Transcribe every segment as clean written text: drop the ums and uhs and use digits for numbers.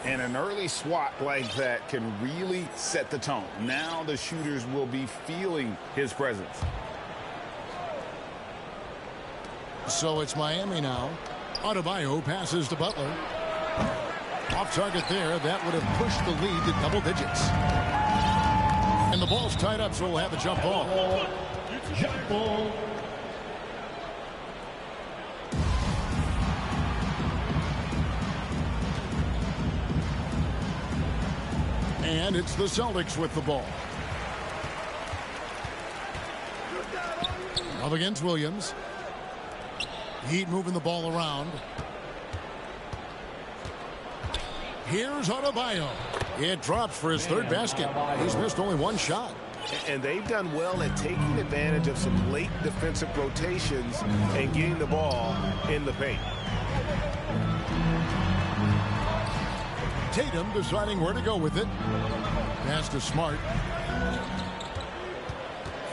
And an early swat like that can really set the tone. Now the shooters will be feeling his presence. So it's Miami now. Adebayo passes to Butler. Off target there. That would have pushed the lead to double digits. And the ball's tied up, so we'll have a jump ball. Jump ball. And it's the Celtics with the ball. Up against Williams. Heat moving the ball around. Here's Adebayo. It drops for his third basket. He's missed only one shot. And they've done well at taking advantage of some late defensive rotations and getting the ball in the paint. Tatum deciding where to go with it. Pass to Smart.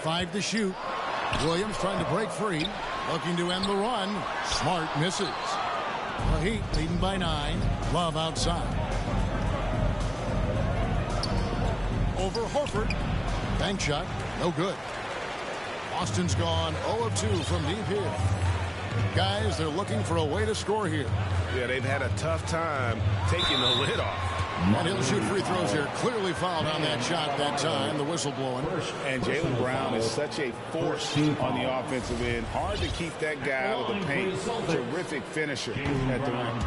5 to shoot. Williams trying to break free. Looking to end the run. Smart misses. The Heat leading by 9. Love outside. Over Horford. Bank shot. No good. Boston's gone 0 of 2 from deep here. Guys, they're looking for a way to score here. Yeah, they've had a tough time taking the lid off. And he'll shoot free throws here. Clearly fouled on that shot that time. The whistle blowing. And Jaylen Brown is such a force on the offensive end. Hard to keep that guy out of the paint. Terrific finisher at the rim.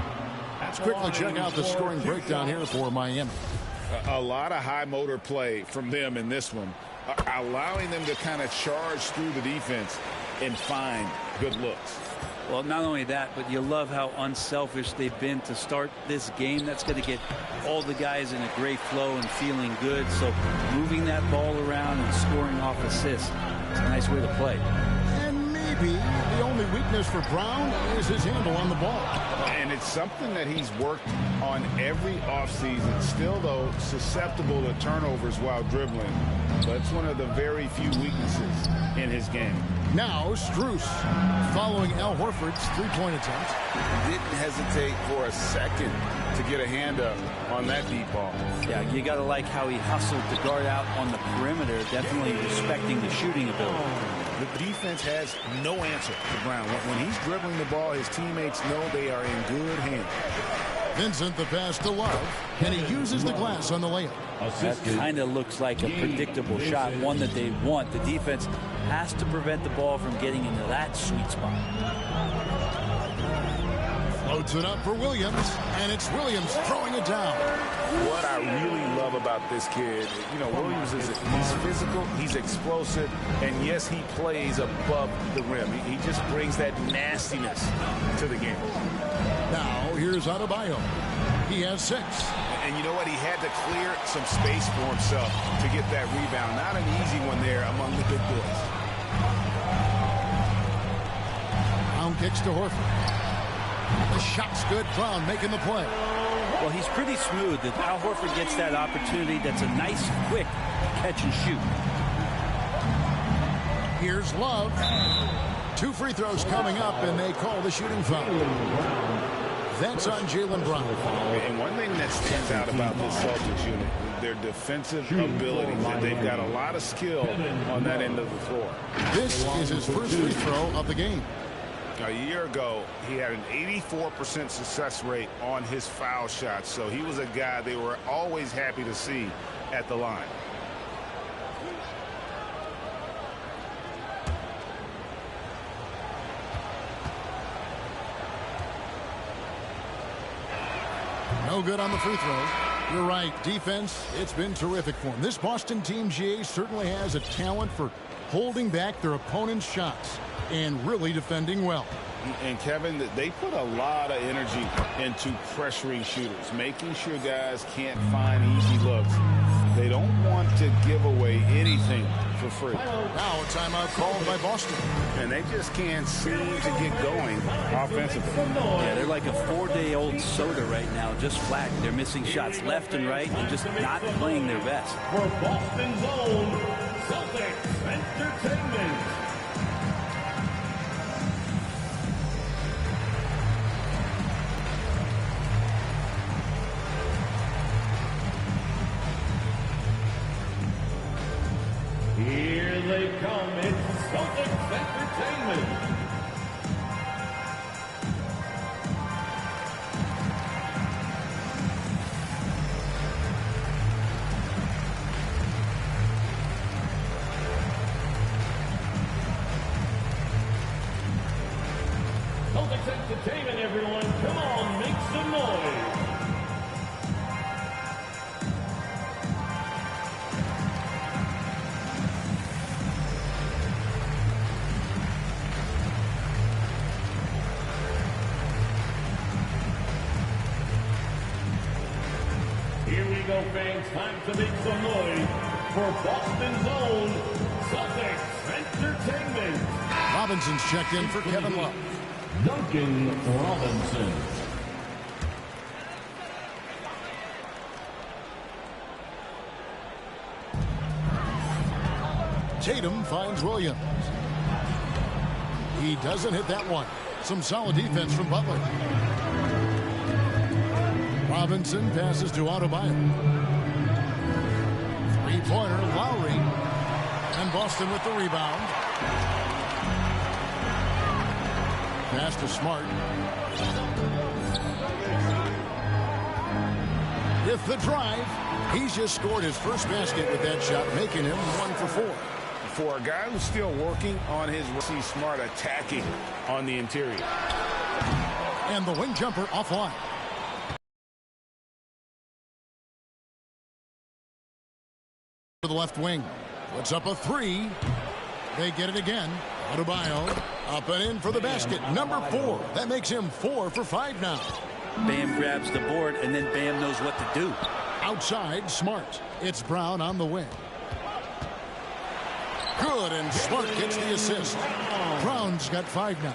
Let's quickly check out the scoring breakdown here for Miami. A lot of high motor play from them in this one. Allowing them to kind of charge through the defense and find good looks. Well, not only that, but you love how unselfish they've been to start this game. That's going to get all the guys in a great flow and feeling good. So moving that ball around and scoring off assists, it's a nice way to play. And maybe the only weakness for Brown is his handle on the ball. And it's something that he's worked on every offseason. Still, though, susceptible to turnovers while dribbling. But it's one of the very few weaknesses in his game. Now Strus following Al Horford's three-point attempt. Didn't hesitate for a second to get a hand up on that deep ball. Yeah, you got to like how he hustled to guard out on the perimeter, definitely respecting the shooting ability. The defense has no answer to Brown. When he's dribbling the ball, his teammates know they are in good hands. Vincent the pass to Love, and he uses the glass on the layup. That kind of looks like a predictable shot, one that they want. The defense has to prevent the ball from getting into that sweet spot. Floats it up for Williams, and it's Williams throwing it down. What I really love about this kid, Williams he's physical, he's explosive, and yes, he plays above the rim. He just brings that nastiness to the game. Now, here's Adebayo. He has 6. And you know what? He had to clear some space for himself to get that rebound. Not an easy one there among the big boys. Brown kicks to Horford. The shot's good. Brown making the play. Well, he's pretty smooth. If Al Horford gets that opportunity, that's a nice, quick catch and shoot. Here's Love. 2 free throws coming up, and they call the shooting foul. That's on Jaylen Brown. And one thing that stands out about this Celtics unit, their defensive ability. They've got a lot of skill on that end of the floor. This is his first free throw of the game. A year ago, he had an 84% success rate on his foul shots, so he was a guy they were always happy to see at the line. No good on the free throw. You're right. Defense, it's been terrific for him. This Boston team, GA, certainly has a talent for holding back their opponent's shots and really defending well. And, Kevin, they put a lot of energy into pressuring shooters, making sure guys can't find easy looks. They don't want to give away anything for free. Now a timeout called by Boston. And they just can't seem to get going offensively. Yeah, they're like a 4-day-old soda right now, just flat. They're missing shots left and right and just not playing their best. For Boston's own Celtics Entertainment. Here they come. It's Celtics Entertainment. Celtics Entertainment, everyone. Come on, make some noise. Here we go, fans. Time to make some noise for Boston's own Celtics Entertainment. Robinson's checked in for Kevin Love. Duncan Robinson. Tatum finds Williams. He doesn't hit that one. Some solid defense from Butler. Robinson passes to Adebayo. Three-pointer, Lowry. And Boston with the rebound. Pass to Smart. With the drive, he's just scored his first basket with that shot, making him 1 for 4. For a guy who's still working on his Smart attacking on the interior. And the wing jumper offline. To the left wing. Puts up a three. They get it again. Adebayo up and in for the basket. Number 4. That makes him 4 for 5 now. Bam grabs the board, and then Bam knows what to do. Outside, Smart. It's Brown on the wing. Good, and Smart gets the assist. Brown's got 5 now.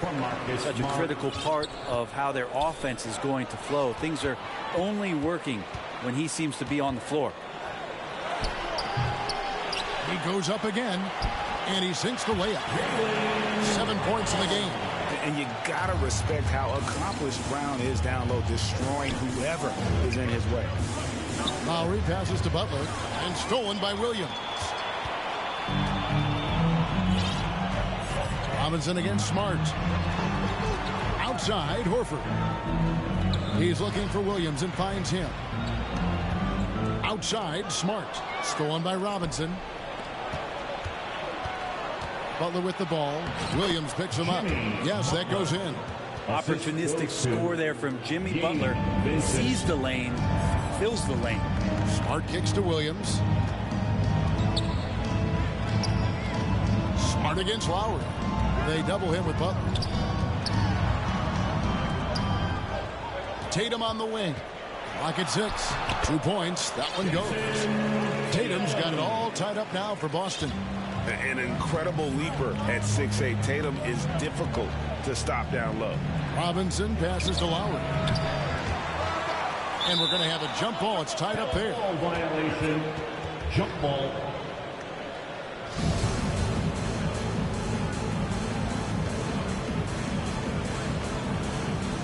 Such a critical part of how their offense is going to flow. Things are only working when he seems to be on the floor. He goes up again, and he sinks the layup. 7 points in the game. And you got to respect how accomplished Brown is down low, destroying whoever is in his way. Lowry passes to Butler, and stolen by Williams. Robinson against Smart. Outside, Horford. He's looking for Williams and finds him. Outside, Smart. Stolen by Robinson. Butler with the ball. Williams picks him up. Yes, that goes in. Opportunistic score there from Jimmy Butler. He sees the lane, fills the lane. Smart kicks to Williams. Smart against Lowry. They double him with Butler. Tatum on the wing. Clock at 6. 2 points. That one goes. Tatum's got it all tied up now for Boston. An incredible leaper at 6'8". Tatum is difficult to stop down low. Robinson passes to Lowry. And we're going to have a jump ball. It's tied up there. Ball violation. Jump ball.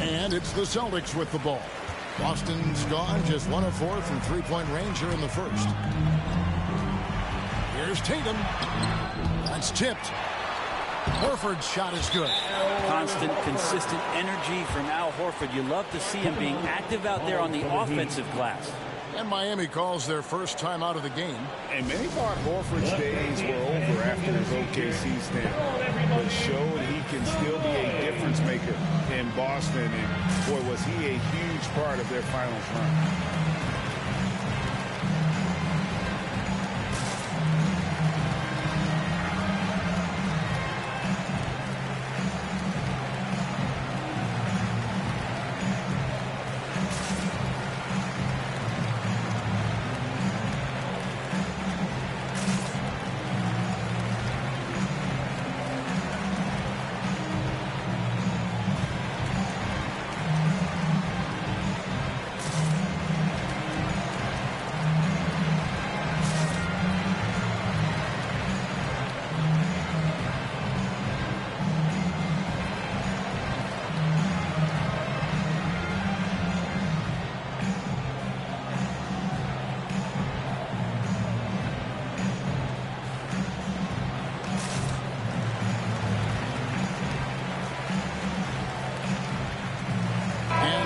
And it's the Celtics with the ball. Boston's gone just 1 of 4 from three-point range here in the first. Here's Tatum. That's tipped. Horford's shot is good. Constant, consistent energy from Al Horford. You love to see him being active out there on the offensive glass. And Miami calls their first time out of the game. And many thought Horford's days were over after his OKC stint, but showed he can still be a difference maker in Boston. And boy, was he a huge part of their finals run.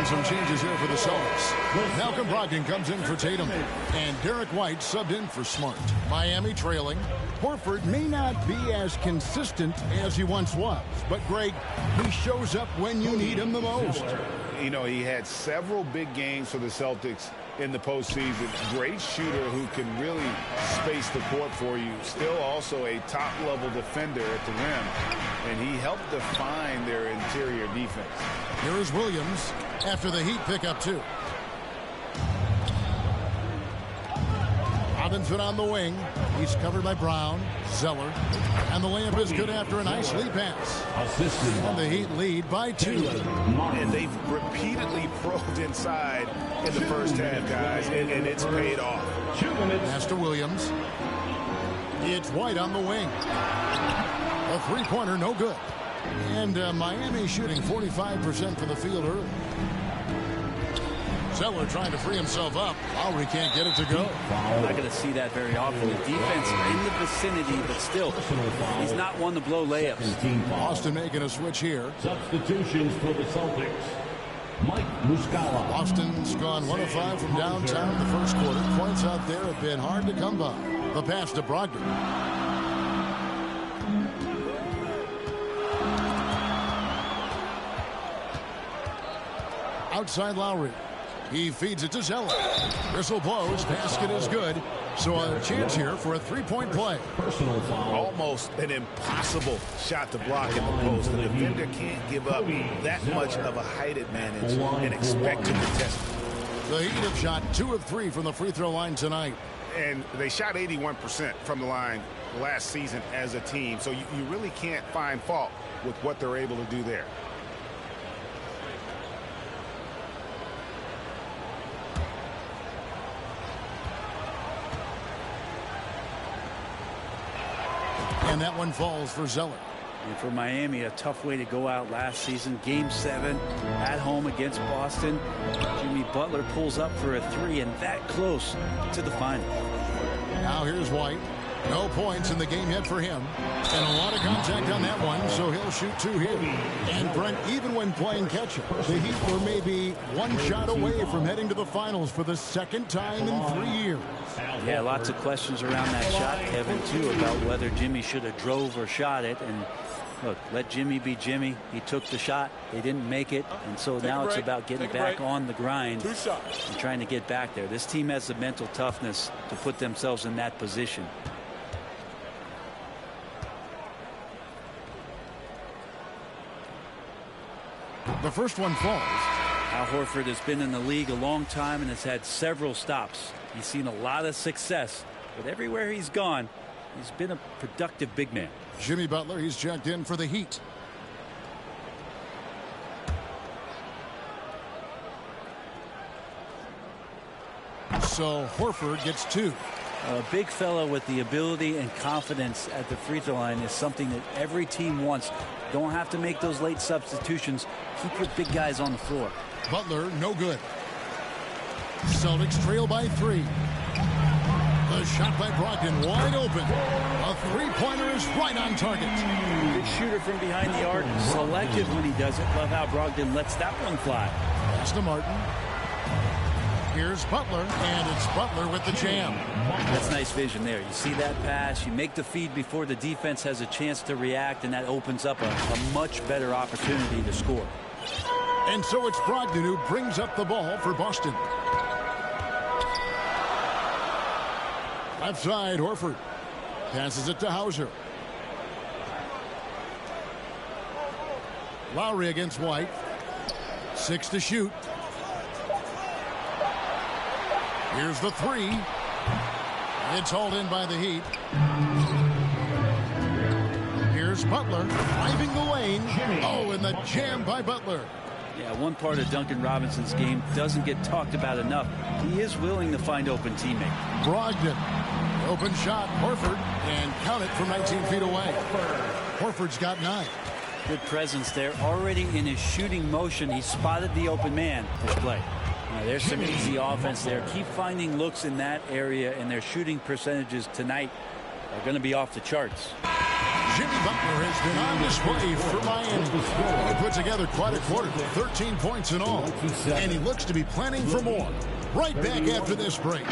some changes here for the Celtics. Malcolm Brogdon comes in for Tatum. And Derek White subbed in for Smart. Miami trailing. Horford may not be as consistent as he once was. But, Greg, he shows up when you need him the most. You know, he had several big games for the Celtics in the postseason. Great shooter who can really space the court for you. Still also a top-level defender at the rim. And he helped define their interior defense. Here is Williams after the Heat pick up 2. Robinson on the wing. He's covered by Brown, Zeller. And the layup is good after a nice lead pass. And the Heat lead by 2. And they've repeatedly probed inside in the first half, guys, and it's paid off. Pass to Williams. It's White on the wing. A three-pointer, no good. And Miami shooting 45% from the field early. Zeller trying to free himself up. Lowry can't get it to go. I'm not going to see that very often. The defense in the vicinity, but still, he's not one to blow layups. Boston making a switch here. Substitutions for the Celtics. Mike Muscala. Boston's gone 1 of 5 from downtown in the first quarter. Points out there have been hard to come by. The pass to Brogdon. Outside Lowry. He feeds it to Zeller. Whistle blows. Basket is good. So a chance here for a three-point play. Personal foul. Almost an impossible shot to block in the post. The defender can't give up that much of a height advantage and expect to contest it. The Heat have shot 2 of 3 from the free throw line tonight. And they shot 81% from the line last season as a team. So you really can't find fault with what they're able to do there. And that one falls for Zeller. And for Miami, a tough way to go out last season. Game 7 at home against Boston. Jimmy Butler pulls up for a 3 and that close to the final. Now here's White. No points in the game yet for him. And a lot of contact on that one, so he'll shoot 2 here. And Brent, even when playing catch-up, the Heat were maybe 1 shot away from heading to the finals for the second time in 3 years. Yeah, lots of questions around that shot, Kevin, too, about whether Jimmy should have drove or shot it. And look, let Jimmy be Jimmy. He took the shot. They didn't make it. And so now it's about getting back on the grind and trying to get back there. This team has the mental toughness to put themselves in that position. The first one falls. Al Horford has been in the league a long time and has had several stops. He's seen a lot of success, but everywhere he's gone, he's been a productive big man. Jimmy Butler, he's checked in for the Heat. So Horford gets 2. A big fella with the ability and confidence at the free throw line is something that every team wants. Don't have to make those late substitutions. Keep your big guys on the floor. Butler, no good. Celtics trail by 3. The shot by Brogdon, wide open. A three-pointer is right on target. Good shooter from behind the arc. Selective when he does it. Love how Brogdon lets that one fly. Pass to Martin. Here's Butler, and it's Butler with the jam. That's nice vision there. You see that pass, you make the feed before the defense has a chance to react, and that opens up a much better opportunity to score. And so it's Brogdon who brings up the ball for Boston. Left side, Horford. Passes it to Hauser. Lowry against White. 6 to shoot. Here's the 3. It's hauled in by the Heat. Here's Butler driving the lane. Oh, and the jam by Butler. Yeah, one part of Duncan Robinson's game doesn't get talked about enough. He is willing to find open teammates. Brogdon. Open shot. Horford. And count it from 19 feet away. Horford's got 9. Good presence there. Already in his shooting motion, he spotted the open man. Push play. There's some easy offense there. Keep finding looks in that area, and their shooting percentages tonight are going to be off the charts. Jimmy Butler has been on display for Miami. He put together quite a quarter, 13 points in all. And he looks to be planning for more. Right back after this break.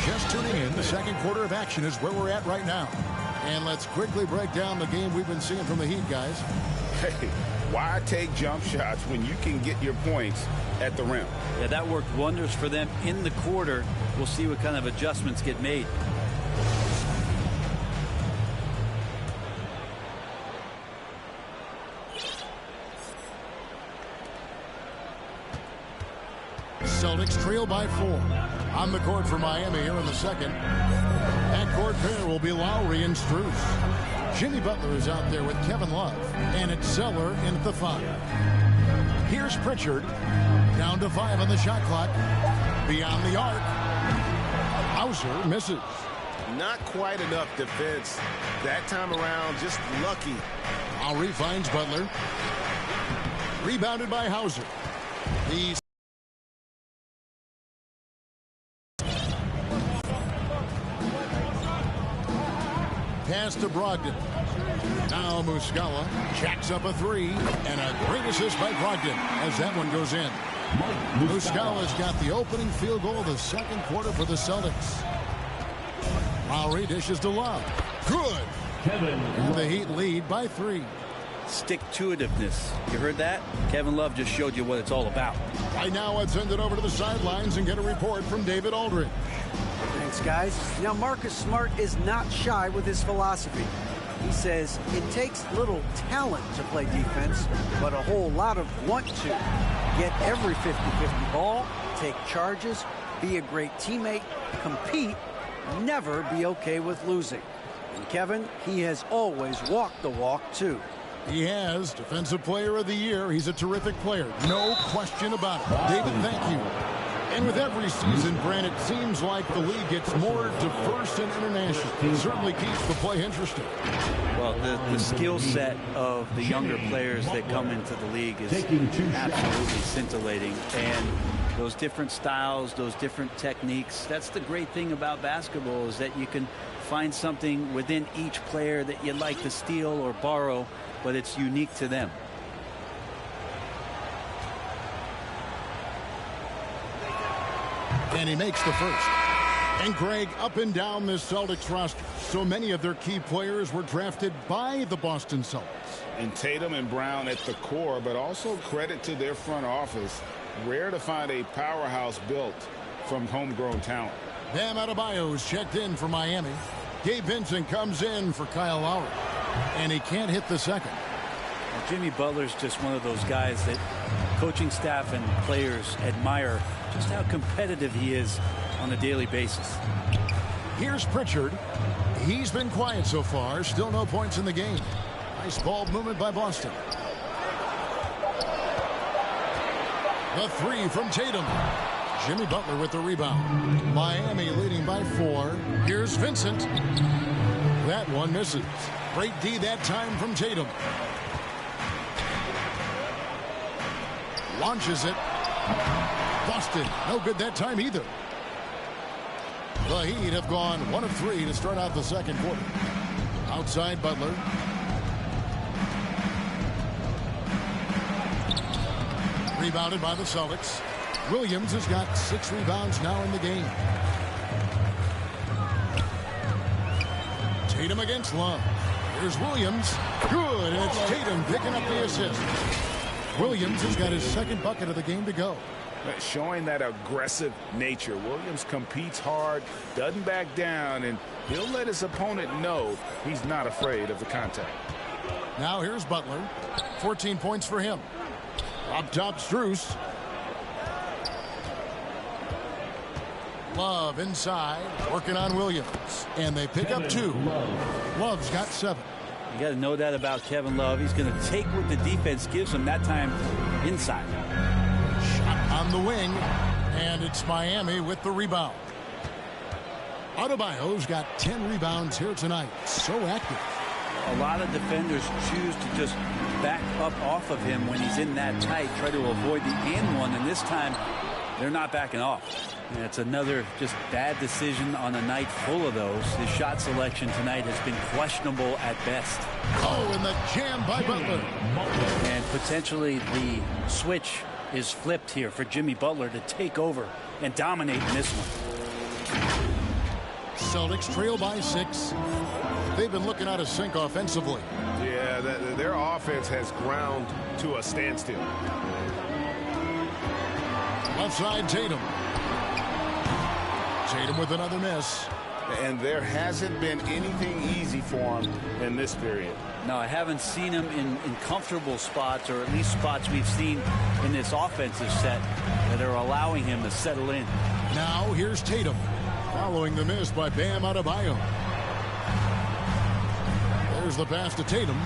Just tuning in, the second quarter of action is where we're at right now. And let's quickly break down the game we've been seeing from the Heat, guys. Hey, why take jump shots when you can get your points at the rim? Yeah, that worked wonders for them in the quarter. We'll see what kind of adjustments get made. Celtics trail by 4. On the court for Miami here in the second. Backcourt pair will be Lowry and Strus. Jimmy Butler is out there with Kevin Love. And it's Zeller in at the 5. Here's Pritchard. Down to 5 on the shot clock. Beyond the arc. Hauser misses. Not quite enough defense that time around. Just lucky. Lowry finds Butler. Rebounded by Hauser. He's pass to Brogdon. Now Muscala jacks up a 3, and a great assist by Brogdon as that one goes in. Muscala's got the opening field goal of the second quarter for the Celtics. Lowry dishes to Love. Good. And the Heat lead by 3. Stick-to-itiveness. You heard that? Kevin Love just showed you what it's all about. Right now, let's send it over to the sidelines and get a report from David Aldridge. Thanks, guys. Now, Marcus Smart is not shy with his philosophy. He says it takes little talent to play defense, but a whole lot of want to. Get every 50-50 ball, take charges, be a great teammate, compete, never be okay with losing. And Kevin, he has always walked the walk, too. He has Defensive Player of the Year. He's a terrific player. No question about it. David, thank you. And with every season, Brand, it seems like the league gets more diverse and international. It certainly keeps the play interesting. Well, the skill set of the younger players that come into the league is absolutely scintillating. And those different styles, those different techniques, that's the great thing about basketball, is that you can find something within each player that you'd like to steal or borrow, but it's unique to them. And he makes the first. And Greg, up and down this Celtics roster, so many of their key players were drafted by the Boston Celtics. And Tatum and Brown at the core, but also credit to their front office. Rare to find a powerhouse built from homegrown talent. Bam Adebayo is checked in for Miami. Gabe Vincent comes in for Kyle Lowry. And he can't hit the second. Well, Jimmy Butler's just one of those guys that coaching staff and players admire just how competitive he is on a daily basis. Here's Pritchard. He's been quiet so far. Still no points in the game. Nice ball movement by Boston. The 3 from Tatum. Jimmy Butler with the rebound. Miami leading by 4. Here's Vincent. That one misses. Great D that time from Tatum. Launches it. Busted. No good that time either. The Heat have gone 1 of 3 to start out the second quarter. Outside Butler. Rebounded by the Celtics. Williams has got 6 rebounds now in the game. Tatum against Love. Here's Williams. Good, and it's Tatum picking up the assist. Williams has got his second bucket of the game to go. Showing that aggressive nature. Williams competes hard, doesn't back down, and he'll let his opponent know he's not afraid of the contact. Now here's Butler. 14 points for him. Up top, Strus. Love inside, working on Williams. And they pick up 2. Love's got 7. You got to know that about Kevin Love. He's going to take what the defense gives him, that time inside. Shot on the wing, and it's Miami with the rebound. Adebayo's got 10 rebounds here tonight. So active. A lot of defenders choose to just back up off of him when he's in that tight, try to avoid the and one, and this time they're not backing off. And it's another just bad decision on a night full of those. His shot selection tonight has been questionable at best. Oh, and the jam by Butler. And potentially the switch is flipped here for Jimmy Butler to take over and dominate in this one. Celtics trail by 6. They've been looking out of sync offensively. Yeah, their offense has ground to a standstill. Left side, Tatum. Tatum with another miss. And there hasn't been anything easy for him in this period. No, I haven't seen him in comfortable spots, or at least spots we've seen in this offensive set that are allowing him to settle in. Now here's Tatum, following the miss by Bam Adebayo. There's the pass to Tatum.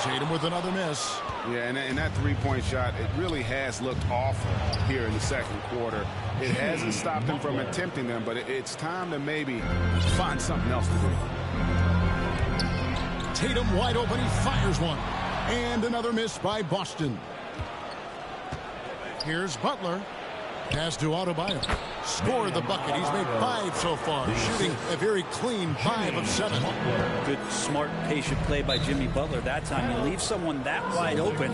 Tatum with another miss. Yeah, and that three-point shot, it really has looked awful here in the second quarter. It hasn't stopped him from attempting them, but it's time to maybe find something else to do. Tatum wide open, he fires one. And another miss by Boston. Here's Butler. Pass to Adebayo. Scored the bucket. He's made 5 so far, shooting a very clean 5 of 7. Good, smart, patient play by Jimmy Butler. That time you leave someone that wide open,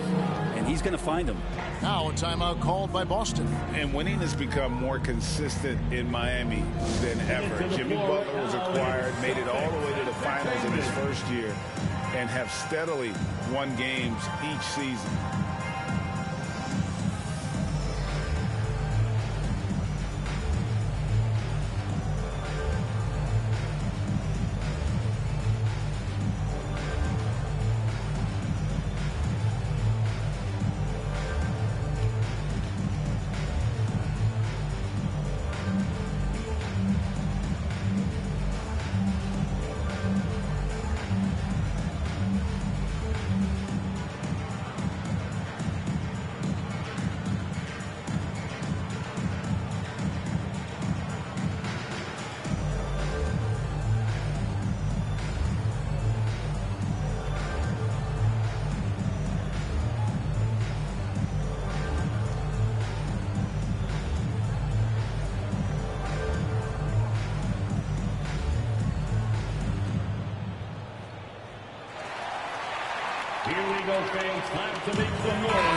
and he's going to find him. Now a timeout called by Boston. And winning has become more consistent in Miami than ever. Jimmy Butler was acquired, made it all the way to the finals in his first year, and have steadily won games each season.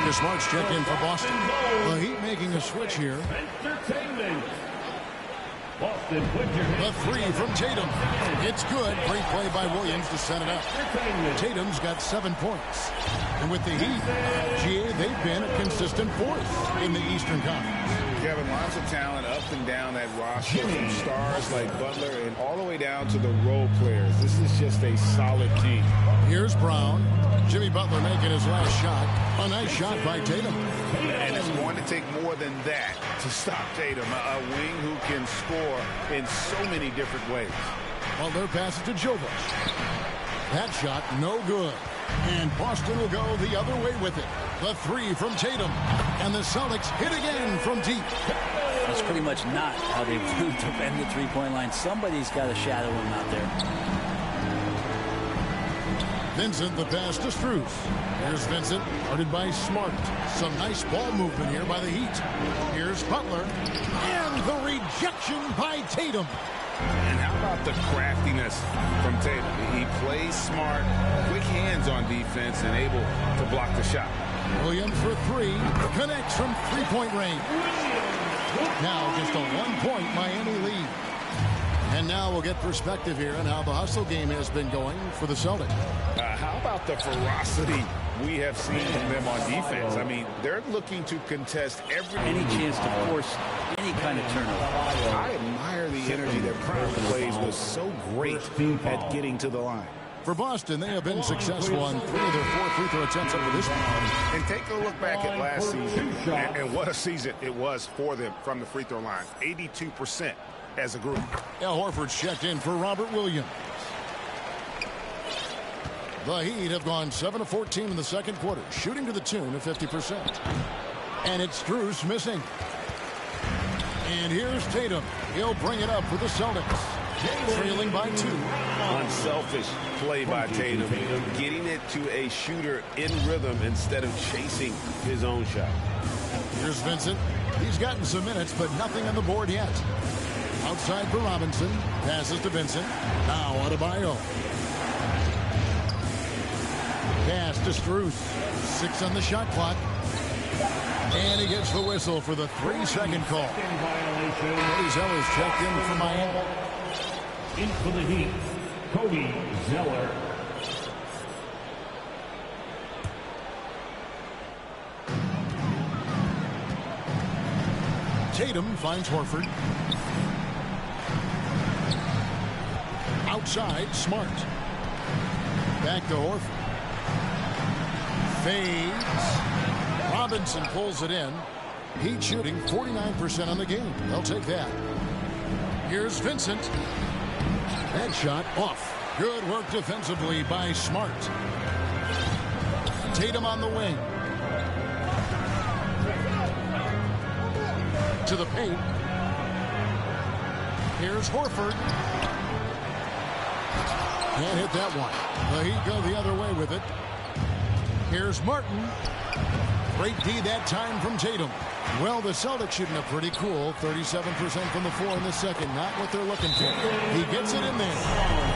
And Smart's check in for Boston. The Heat making a switch here. The three from Tatum. It's good. Great play by Williams to set it up. Tatum's got 7 points. And with the Heat, GA, they've been a consistent force in the Eastern Conference. Kevin, lots of talent up and down that roster, from stars like Butler and all the way down to the role players. This is just a solid team. Here's Brown. Jimmy Butler making his last shot. A nice shot by Tatum. And it's going to take more than that to stop Tatum, a wing who can score in so many different ways. Well, their pass it to Jovic. That shot, no good. And Boston will go the other way with it. The three from Tatum. And the Celtics hit again from deep. That's pretty much not how they defend the three-point line. Somebody's got to shadow him out there. Vincent, the pass to Strus. Here's Vincent, guarded by Smart. Some nice ball movement here by the Heat. Here's Butler. And the rejection by Tatum. And how about the craftiness from Tatum? He plays smart, quick hands on defense, and able to block the shot. Williams for three. Connects from three-point range. Now just a 1-point Miami lead. And now we'll get perspective here on how the hustle game has been going for the Celtics. How about the ferocity we have seen from them on defense? I mean, they're looking to contest any chance to force any kind of turnover. I admire the energy that Brown plays was so great at getting to the line. For Boston, they have been successful on 3 of their 4 free throw attempts up to this point. And take a look back at last season, and what a season it was for them from the free throw line. 82% as a group. Al Horford's checked in for Robert Williams. The Heat have gone 7 of 14 in the second quarter, shooting to the tune of 50%. And it's Strus missing. And here's Tatum. He'll bring it up for the Celtics. Trailing by 2. Unselfish play by Tatum. Getting it to a shooter in rhythm instead of chasing his own shot. Here's Vincent. He's gotten some minutes, but nothing on the board yet. Outside for Robinson. Passes to Vincent. Now Adebayo. Pass to Strus. 6 on the shot clock. And he gets the whistle for the 3-second call. Cody Zeller's checked in for Miami. In for the Heat, Cody Zeller. Tatum finds Horford. Outside, Smart. Back to Horford. Fades. Robinson pulls it in. Heat shooting 49% on the game. They'll take that. Here's Vincent. That shot off. Good work defensively by Smart. Tatum on the wing. To the paint. Here's Horford. Can't hit that one. The Heat go the other way with it. Here's Martin. Great D that time from Tatum. Well, the Celtics shooting a pretty cool 37% from the floor in the second. Not what they're looking for. He gets it in there.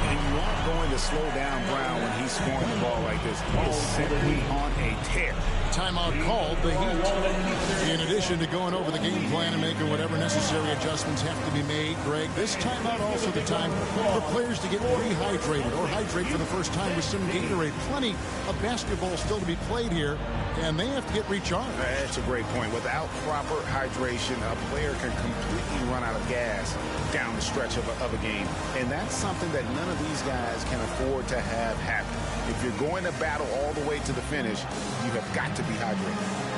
And you aren't going to slow down Brown when he's scoring the ball like this. He is simply on a tear. Timeout called the Heat. In addition to going over the game plan and making whatever necessary adjustments have to be made, Greg, this timeout also the time for players to get rehydrated or hydrate for the first time with some Gatorade. Plenty of basketball still to be played here, and they have to get recharged. That's a great point. Without proper hydration, a player can completely run out of gas down the stretch of a game. And that's something that none of these guys can afford to have happen. If you're going to battle all the way to the finish, you have got to be hydrated.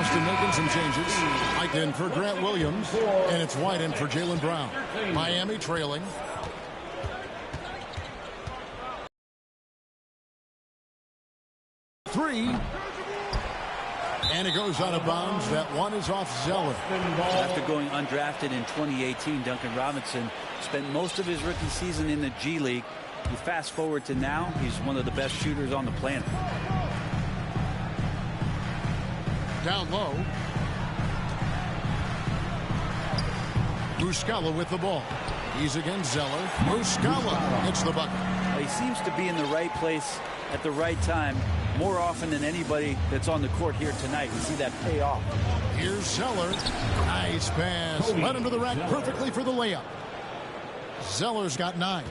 Austin making some changes. White in for Grant Williams, and it's White in for Jaylen Brown. Miami trailing. Three. And it goes out of bounds. That one is off Zeller. After going undrafted in 2018, Duncan Robinson spent most of his rookie season in the G League. You fast forward to now, he's one of the best shooters on the planet. Down low. Muscala with the ball. He's against Zeller. Muscala hits the bucket. He seems to be in the right place at the right time more often than anybody that's on the court here tonight. We see that pay off. Here's Zeller. Nice pass. Led him to the rack perfectly for the layup. Zeller's got 9.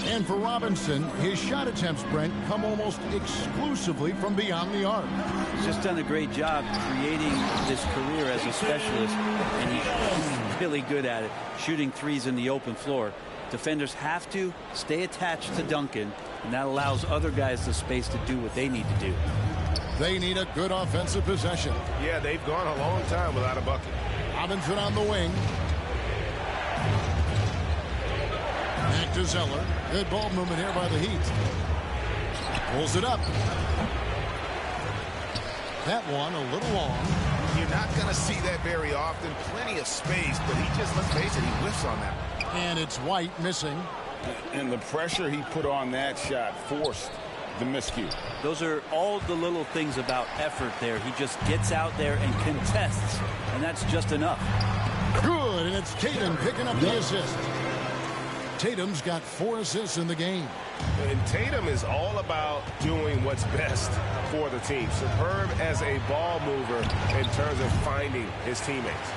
And for Robinson, his shot attempts, Brent, come almost exclusively from beyond the arc. He's just done a great job creating this career as a specialist, and he's really good at it, shooting threes in the open floor. Defenders have to stay attached to Duncan, and that allows other guys the space to do what they need to do. They need a good offensive possession. Yeah, they've gone a long time without a bucket. Robinson on the wing. Back to Zeller. Good ball movement here by the Heat. Pulls it up. That one a little long. You're not going to see that very often. Plenty of space, but he just, let's face it, he whiffs on that. And it's White missing. And the pressure he put on that shot forced the miscue. Those are all the little things about effort there. He just gets out there and contests, and that's just enough. Good, and it's Tatum picking up the assist. Tatum's got 4 assists in the game. And Tatum is all about doing what's best for the team. Superb as a ball mover in terms of finding his teammates.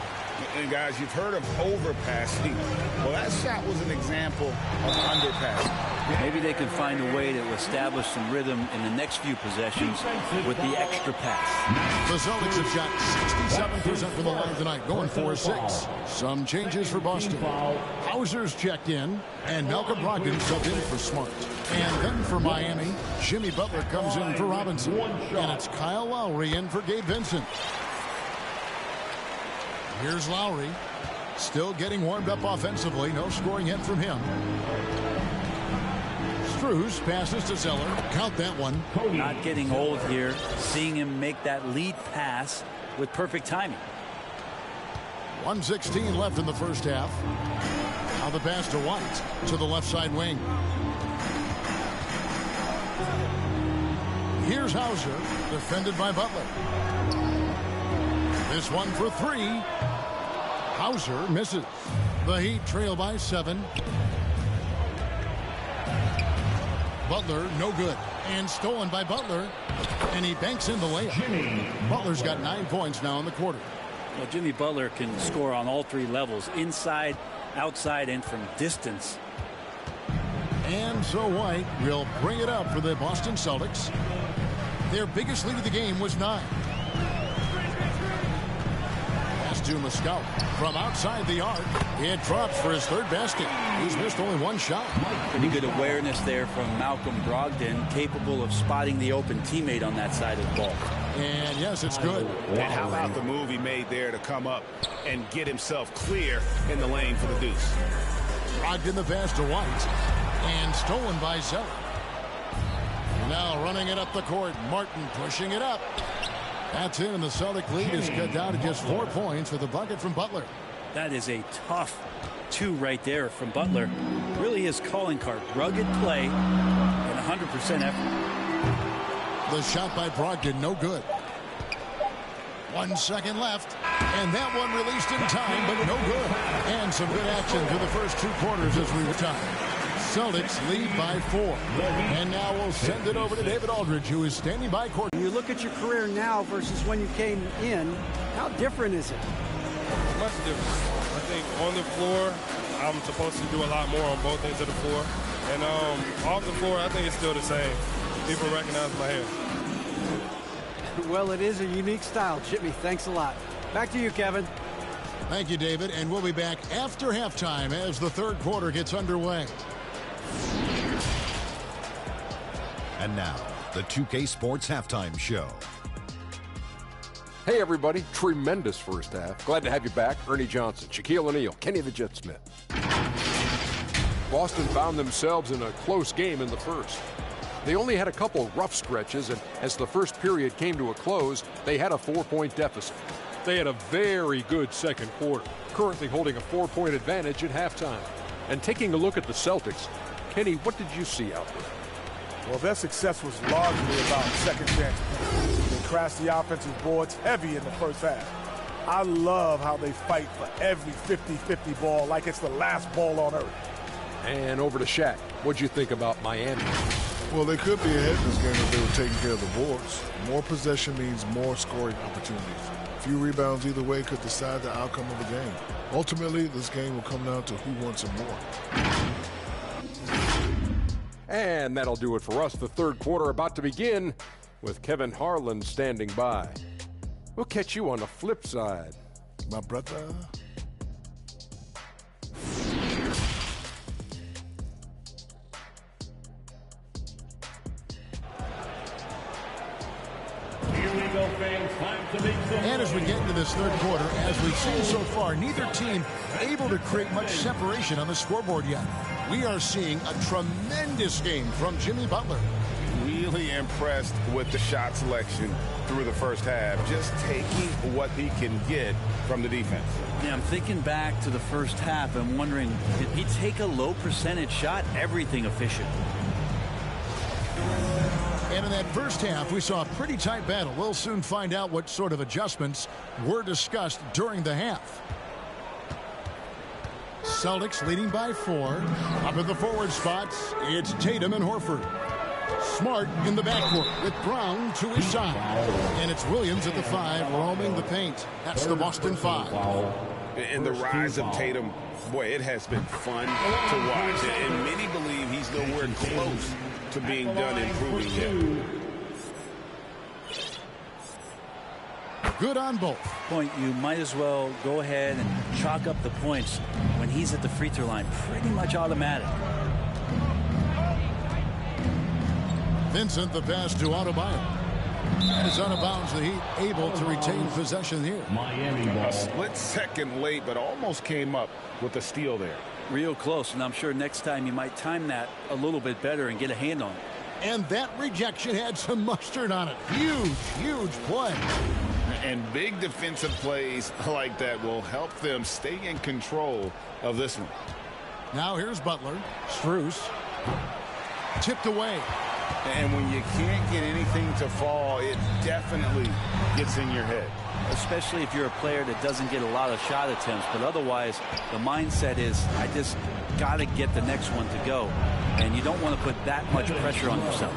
And guys, you've heard of overpassing. Well, that shot was an example of underpassing. Maybe they can find a way to establish some rhythm in the next few possessions with the extra pass. The Celtics have shot 67% from the line tonight, going 4-6. Some changes for Boston. Hauser's checked in, and Malcolm Brogdon subbed in for Smart. And then for Miami, Jimmy Butler comes in for Robinson. And it's Kyle Lowry in for Gabe Vincent. Here's Lowry, still getting warmed up offensively. No scoring yet from him. Strus passes to Zeller. Count that one. Not getting old here. Seeing him make that lead pass with perfect timing. 1:16 left in the first half. Now the pass to White to the left side wing. Here's Hauser, defended by Butler. This one for 3. Hauser misses. The Heat trail by 7. Butler, no good. And stolen by Butler. And he banks in the layup. Butler's got 9 points now in the quarter. Well, Jimmy Butler can score on all 3 levels, inside, outside, and from distance. And so White will bring it up for the Boston Celtics. Their biggest lead of the game was 9. Pass to Moscow from outside the arc. It drops for his 3rd basket. He's missed only 1 shot. Pretty good awareness there from Malcolm Brogdon, capable of spotting the open teammate on that side of the ball. And yes, it's good. And how about the move he made there to come up and get himself clear in the lane for the deuce? Brogdon the pass to White. And stolen by Zeller. Now running it up the court. Martin pushing it up. That's in, and the Celtic lead is cut down to just 4 points with a bucket from Butler. That is a tough 2 right there from Butler. Really his calling card. Rugged play and 100% effort. The shot by Brogdon, no good. 1 second left, and that one released in time, but no good. And some good action through the first 2 quarters as we retire. Celtics lead by 4. And now we'll send it over to David Aldridge, who is standing by court. You look at your career now versus when you came in. How different is it? Much different. I think on the floor, I'm supposed to do a lot more on both ends of the floor. And off the floor, I think it's still the same. People recognize my hair. Well, it is a unique style, Jimmy. Thanks a lot. Back to you, Kevin. Thank you, David. And we'll be back after halftime as the 3rd quarter gets underway. And now, the 2K Sports Halftime Show. Hey, everybody. Tremendous first half. Glad to have you back. Ernie Johnson, Shaquille O'Neal, Kenny the Jet Smith. Boston found themselves in a close game in the first. They only had a couple rough stretches, and as the first period came to a close, they had a 4-point deficit. They had a very good second quarter, currently holding a 4-point advantage at halftime. And taking a look at the Celtics, Kenny, what did you see out there? Well, their success was largely about second chance. They crashed the offensive boards heavy in the first half. I love how they fight for every 50-50 ball like it's the last ball on earth. And over to Shaq. What'd you think about Miami? Well, they could be ahead in this game if they were taking care of the boards. More possession means more scoring opportunities. A few rebounds either way could decide the outcome of the game. Ultimately, this game will come down to who wants it more. And that'll do it for us. The 3rd quarter about to begin with Kevin Harlan standing by. We'll catch you on the flip side. My brother. And as we get into this 3rd quarter, as we've seen so far, neither team able to create much separation on the scoreboard yet. We are seeing a tremendous game from Jimmy Butler. Really impressed with the shot selection through the first half, just taking what he can get from the defense. Yeah, I'm thinking back to the first half. I'm wondering, did he take a low percentage shot? Everything efficient. And in that first half, we saw a pretty tight battle. We'll soon find out what sort of adjustments were discussed during the half. Celtics leading by 4. Up in the forward spots, it's Tatum and Horford. Smart in the backcourt with Brown to his side. And it's Williams at the 5 roaming the paint. That's the Boston 5. And the rise of Tatum, boy, it has been fun to watch. And many believe he's nowhere close to being done improving yet. Good on both. Point, you might as well go ahead and chalk up the points when he's at the free throw line. Pretty much automatic. Vincent, the pass to Adebayo. And it's out of bounds. The Heat able to retain possession here. A split second late, but almost came up with a steal there. Real close, and I'm sure next time you might time that a little bit better and get a hand on it. And that rejection had some mustard on it. Huge play. And big defensive plays like that will help them stay in control of this one. Now here's Butler. Strus. Tipped away. And when you can't get anything to fall, it definitely gets in your head. Especially if you're a player that doesn't get a lot of shot attempts. But otherwise, the mindset is, I just got to get the next one to go. And you don't want to put that much pressure on yourself.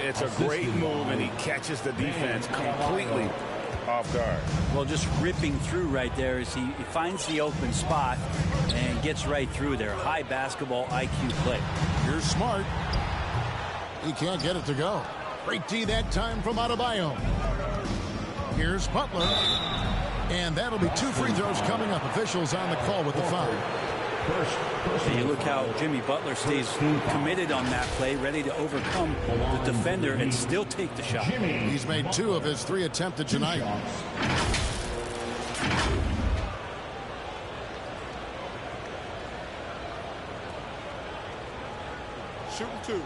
It's a great move, and he catches the defense completely off guard. Well, just ripping through right there as he finds the open spot and gets right through there. High basketball IQ play. Here's Smart. He can't get it to go. Great D that time from Adebayo. Here's Butler. And that'll be 2 free throws coming up. Officials on the call with the foul. You look how Jimmy Butler stays committed on that play, ready to overcome the defender and still take the shot. He's made 2 of his 3 attempted tonight. Shooting 2.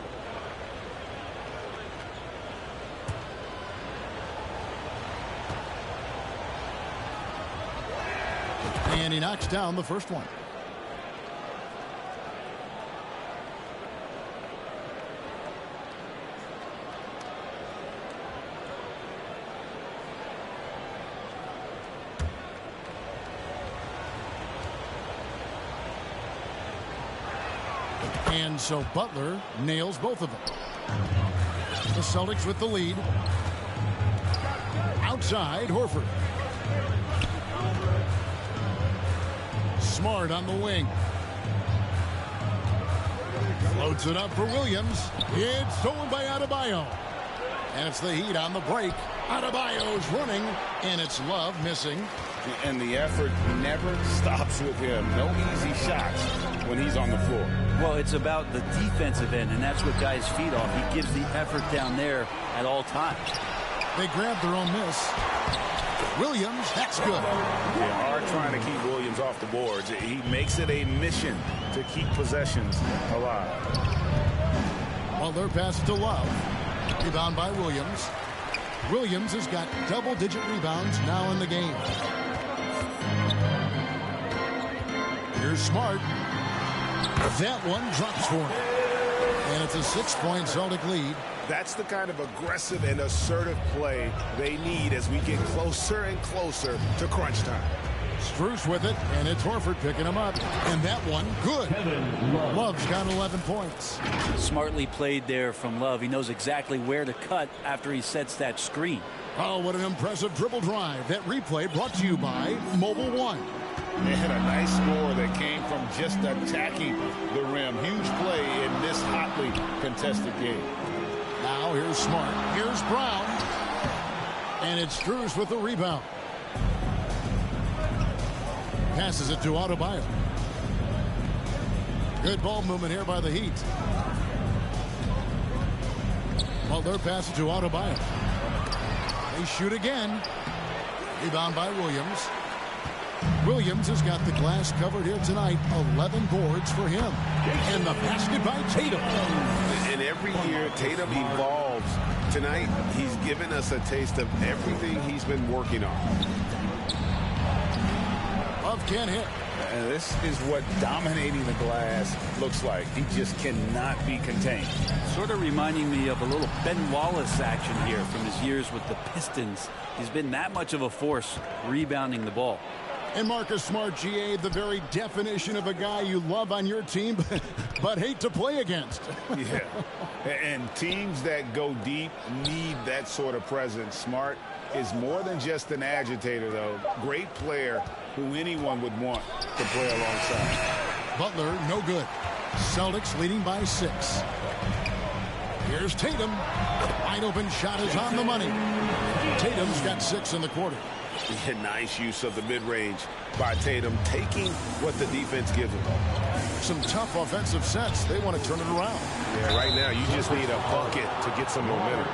And he knocks down the first one. And so Butler nails both of them. The Celtics with the lead. Outside, Horford. Smart on the wing. Floats it up for Williams. It's stolen by Adebayo. And it's the Heat on the break. Adebayo's running, and it's Love missing. And the effort never stops with him. No easy shots when he's on the floor. Well, it's about the defensive end, and that's what guys feed off. He gives the effort down there at all times. They grab their own miss. Williams, that's good. They are trying to keep Williams off the boards. He makes it a mission to keep possessions alive. Butler passes to Love. Rebound by Williams. Williams has got double-digit rebounds now in the game. Here's Smart. That one drops for him. And it's a 6-point Celtic lead. That's the kind of aggressive and assertive play they need as we get closer and closer to crunch time. Strus with it, and it's Horford picking him up. And that one, good. Love's got 11 points. Smartly played there from Love. He knows exactly where to cut after he sets that screen. Oh, what an impressive dribble drive. That replay brought to you by Mobile One. They had a nice score that came from just attacking the rim. Huge play in this hotly contested game. Now here's Smart. Here's Brown. And it's Strus with the rebound. Passes it to Adebayo. Good ball movement here by the Heat. Butler passes to Adebayo. They shoot again. Rebound by Williams. Williams has got the glass covered here tonight. 11 boards for him. And the basket by Tatum. And every year Tatum evolves. Tonight he's given us a taste of everything he's been working on. Love can't hit. And this is what dominating the glass looks like. He just cannot be contained. Sort of reminding me of a little Ben Wallace action here from his years with the Pistons. He's been that much of a force rebounding the ball. And Marcus Smart, GA, the very definition of a guy you love on your team, but hate to play against. Yeah, and teams that go deep need that sort of presence. Smart is more than just an agitator, though. Great player who anyone would want to play alongside. Butler, no good. Celtics leading by 6. Here's Tatum. Wide open shot is on the money. Tatum's got 6 in the quarter. Yeah, nice use of the mid-range by Tatum, taking what the defense gives him. Some tough offensive sets. They want to turn it around. Yeah, right now you just need a bucket to get some momentum.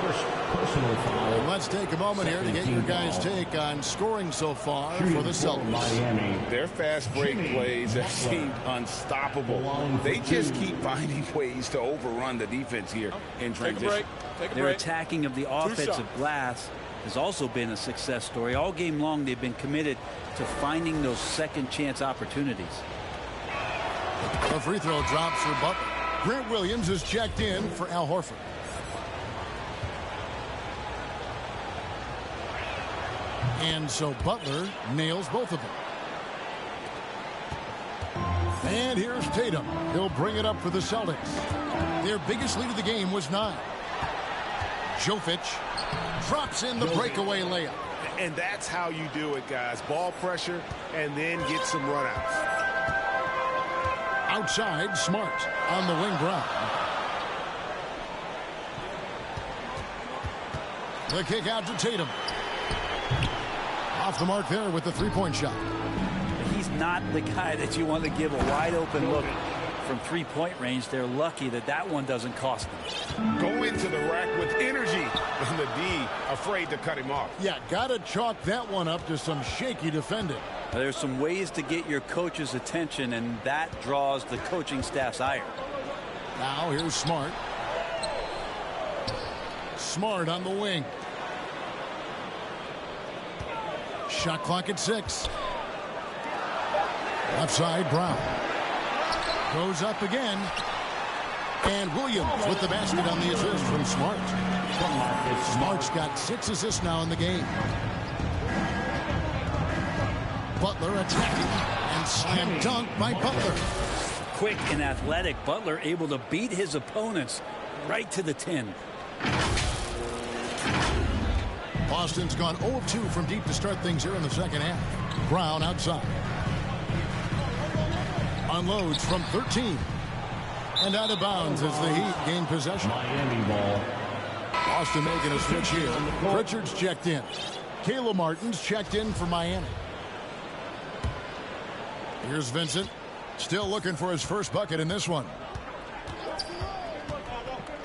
First personal foul. Let's take a moment here to get your guys' take on scoring so far for the Celtics. Their fast break plays have seemed unstoppable. They just keep finding ways to overrun the defense here in transition. Their attacking of the offensive glass has also been a success story. All game long, they've been committed to finding those second chance opportunities. A free throw drops for Butler. Grant Williams is checked in for Al Horford. And so Butler nails both of them. And here's Tatum. He'll bring it up for the Celtics. Their biggest lead of the game was 9. Jovic drops in the breakaway layup. And that's how you do it, guys. Ball pressure and then get some runouts. Outside, Smart on the wing Brown. The kick out to Tatum. Off the mark there with the three-point shot. He's not the guy that you want to give a wide-open look from three-point range. They're lucky that that one doesn't cost them. Go into the rack with energy, and the D afraid to cut him off. Yeah, got to chalk that one up to some shaky defending. There's some ways to get your coach's attention, and that draws the coaching staff's ire. Now here's Smart. Smart on the wing. Shot clock at 6. Left side, Brown. Goes up again. And Williams with the basket on the assist from Smart. Smart's got 6 assists now in the game. Butler attacking. And slam dunk by Butler. Quick and athletic, Butler able to beat his opponents right to the 10. Boston's gone 0-2 from deep to start things here in the second half. Brown outside. Unloads from 13. And out of bounds as the Heat gain possession. Miami ball. Boston making a switch here. Pritchard's checked in. Caleb Martin's checked in for Miami. Here's Vincent. Still looking for his first bucket in this one.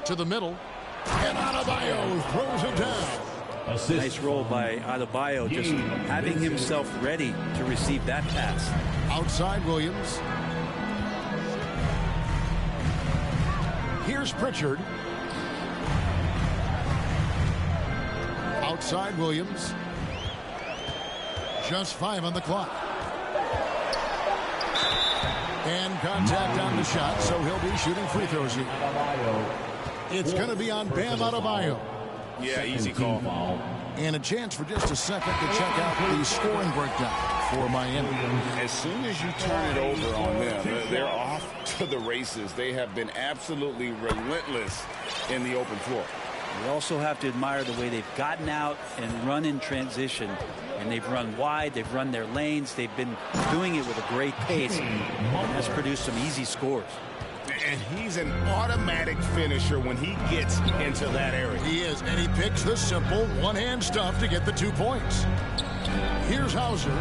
To the middle. And Adebayo throws it down. Nice roll by Adebayo, just having himself ready to receive that pass. Outside Williams. Here's Pritchard. Outside Williams. Just 5 on the clock. And contact on the shot, so he'll be shooting free throws here. It's going to be on Bam Adebayo. Yeah, easy call. And a chance for just a second to check out the scoring breakdown for Miami. As soon as you turn it over on them, they're off to the races. They have been absolutely relentless in the open floor. You also have to admire the way they've gotten out and run in transition. And they've run wide, they've run their lanes, they've been doing it with a great pace. And that's produced some easy scores. And he's an automatic finisher when he gets into that area. He is, and he picks the simple one-hand stuff to get the 2 points. Here's Hauser.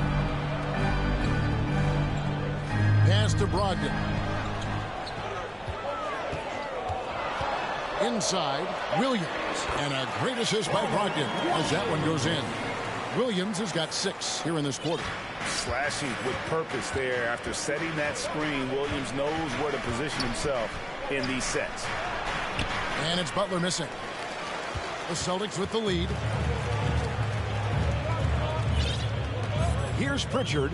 Pass to Brogdon. Inside, Williams. And a great assist by Brogdon as that one goes in. Williams has got 6 here in this quarter. Slashing with purpose there. After setting that screen, Williams knows where to position himself in these sets. And it's Butler missing. The Celtics with the lead. Here's Pritchard.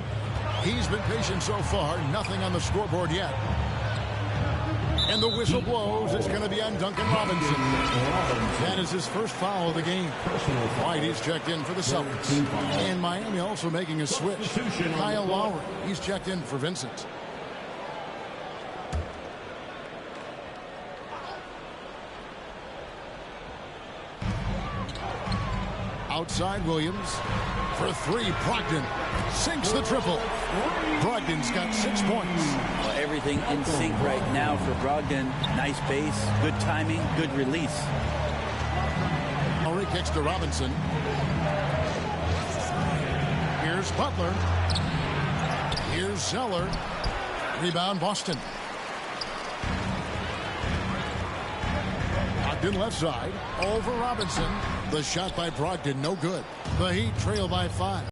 He's been patient so far. Nothing on the scoreboard yet. And the whistle blows. It's going to be on Duncan Robinson. That is his first foul of the game. White is checked in for the Celtics. And Miami also making a switch. Kyle Lowry, he's checked in for Vincent. Outside Williams for three. Brogdon sinks the triple. Brogdon's got 6 points. Well, everything in sync right now for Brogdon. Nice base, good timing, good release. Murray kicks to Robinson. Here's Butler. Here's Zeller. Rebound Boston. Brogdon left side. Over Robinson. The shot by Brogdon, no good. The Heat trail by 5.